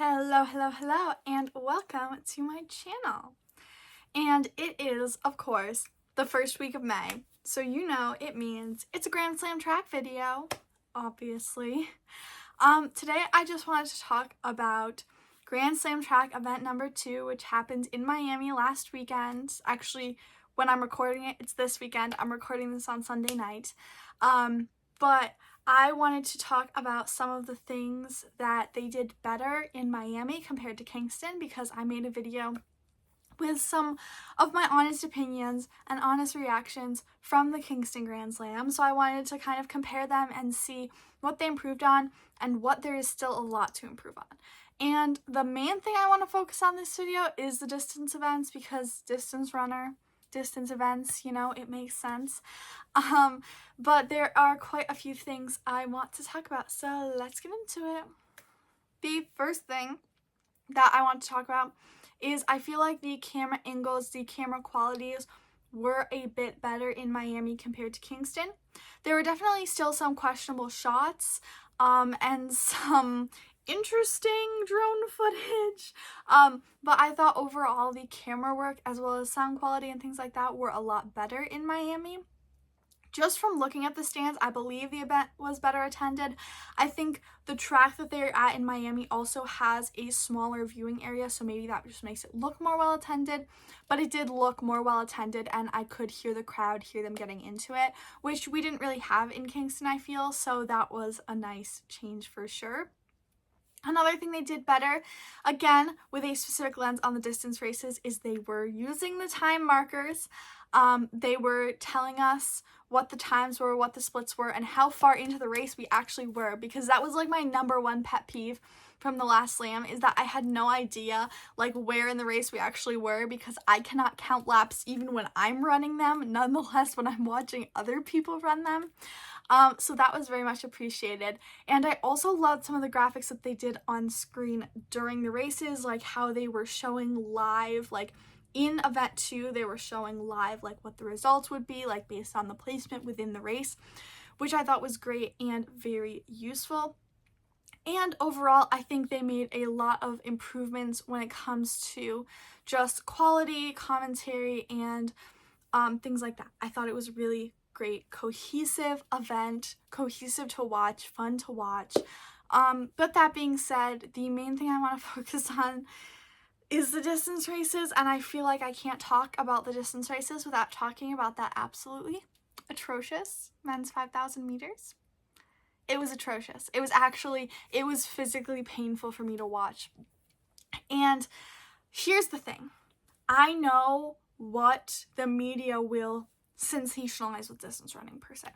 Hello, and welcome to my channel. And it is, of course, the first week of May, so you know it means it's a Grand Slam track video, obviously. Today I just wanted to talk about Grand Slam track event number 2, which happened in Miami last weekend. Actually, when I'm recording it, it's this weekend. I'm recording this on Sunday night. But I wanted to talk about some of the things that they did better in Miami compared to Kingston, because I made a video with some of my honest opinions and honest reactions from the Kingston Grand Slam. So I wanted to kind of compare them and see what they improved on and what there is still a lot to improve on. And the main thing I want to focus on this video is the distance events, because distance runner, distance events, you know, it makes sense. But there are quite a few things I want to talk about, so let's get into it. The first thing that I want to talk about is I feel like the camera angles, the camera qualities were a bit better in Miami compared to Kingston. There were definitely still some questionable shots and some interesting drone footage, but I thought overall the camera work as well as sound quality and things like that were a lot better in Miami. Just from looking at the stands, I believe the event was better attended. I think the track that they're at in Miami also has a smaller viewing area, so maybe that just makes it look more well attended, but it did look more well attended and I could hear the crowd, hear them getting into it, which we didn't really have in Kingston, I feel, so that was a nice change for sure. Another thing they did better, again, with a specific lens on the distance races, is they were using the time markers. They were telling us what the times were, what the splits were, and how far into the race we actually were, because that was like my number one pet peeve from the last slam, is that I had no idea like where in the race we actually were, because I cannot count laps even when I'm running them, nonetheless when I'm watching other people run them. So that was very much appreciated. And I also loved some of the graphics that they did on screen during the races, like how they were showing live, like in event 2, they were showing live like what the results would be, like based on the placement within the race, which I thought was great and very useful. And overall, I think they made a lot of improvements when it comes to just quality, commentary, and things like that. I thought it was really great, cohesive event, cohesive to watch, fun to watch. But that being said, the main thing I want to focus on is the distance races, and I feel like I can't talk about the distance races without talking about that absolutely atrocious men's 5,000 meters. It was atrocious. It was physically painful for me to watch. And here's the thing. I know what the media will sensationalize with distance running per se.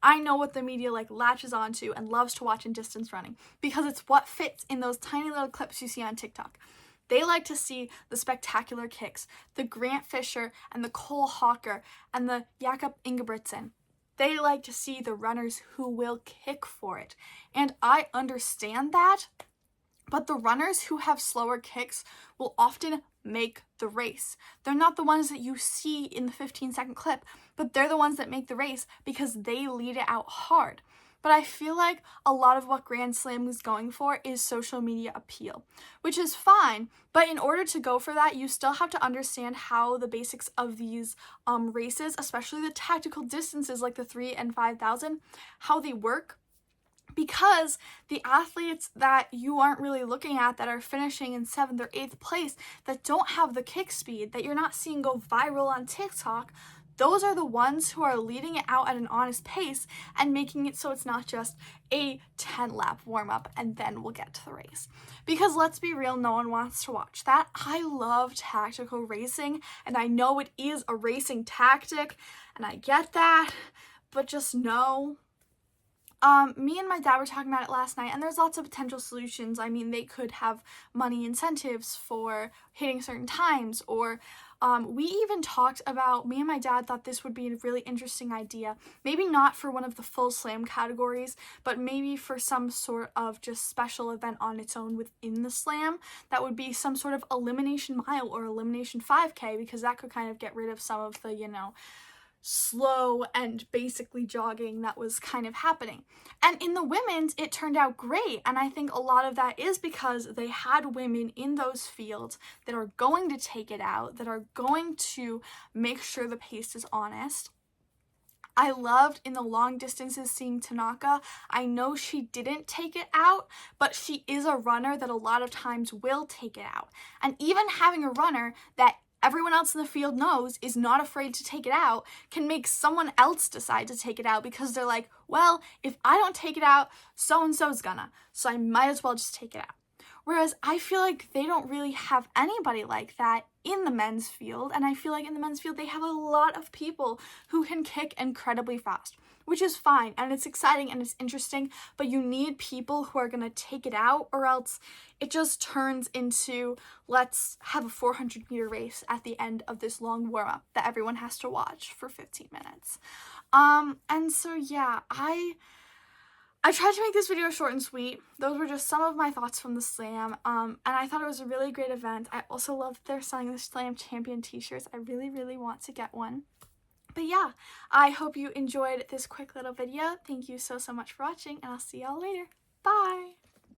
I know what the media like latches onto and loves to watch in distance running, because it's what fits in those tiny little clips you see on TikTok. They like to see the spectacular kicks, the Grant Fisher and the Cole Hawker and the Jakob Ingebrigtsen. They like to see the runners who will kick for it. And I understand that, but the runners who have slower kicks will often make the race. They're not the ones that you see in the 15-second clip, but they're the ones that make the race because they lead it out hard. But I feel like a lot of what Grand Slam was going for is social media appeal, which is fine, but in order to go for that, you still have to understand how the basics of these races, especially the tactical distances like the 3 and 5,000, how they work. Because the athletes that you aren't really looking at, that are finishing in 7th or 8th place, that don't have the kick speed, that you're not seeing go viral on TikTok, those are the ones who are leading it out at an honest pace and making it so it's not just a 10-lap warm-up and then we'll get to the race. Because let's be real, no one wants to watch that. I love tactical racing, and I know it is a racing tactic, and I get that, but just know. Me and my dad were talking about it last night, and there's lots of potential solutions. I mean, they could have money incentives for hitting certain times, or we even talked about, me and my dad thought this would be a really interesting idea. Maybe not for one of the full slam categories, but maybe for some sort of just special event on its own within the slam. That would be some sort of elimination mile or elimination 5K, because that could kind of get rid of some of the, slow and basically jogging that was kind of happening. And in the women's, it turned out great. And I think a lot of that is because they had women in those fields that are going to take it out, that are going to make sure the pace is honest. I loved in the long distances seeing Tanaka. I know she didn't take it out, but she is a runner that a lot of times will take it out. And even having a runner that everyone else in the field knows is not afraid to take it out can make someone else decide to take it out because they're like, well, if I don't take it out, so-and-so's gonna, so I might as well just take it out. Whereas I feel like they don't really have anybody like that in the men's field, and I feel like in the men's field they have a lot of people who can kick incredibly fast, which is fine, and it's exciting and it's interesting, but you need people who are going to take it out, or else it just turns into, let's have a 400-meter race at the end of this long warm-up that everyone has to watch for 15 minutes. And so yeah, I tried to make this video short and sweet. Those were just some of my thoughts from the Slam, and I thought it was a really great event. I also loved they're selling the Slam Champion t-shirts. I really, really want to get one. But yeah, I hope you enjoyed this quick little video. Thank you so much for watching, and I'll see y'all later. Bye!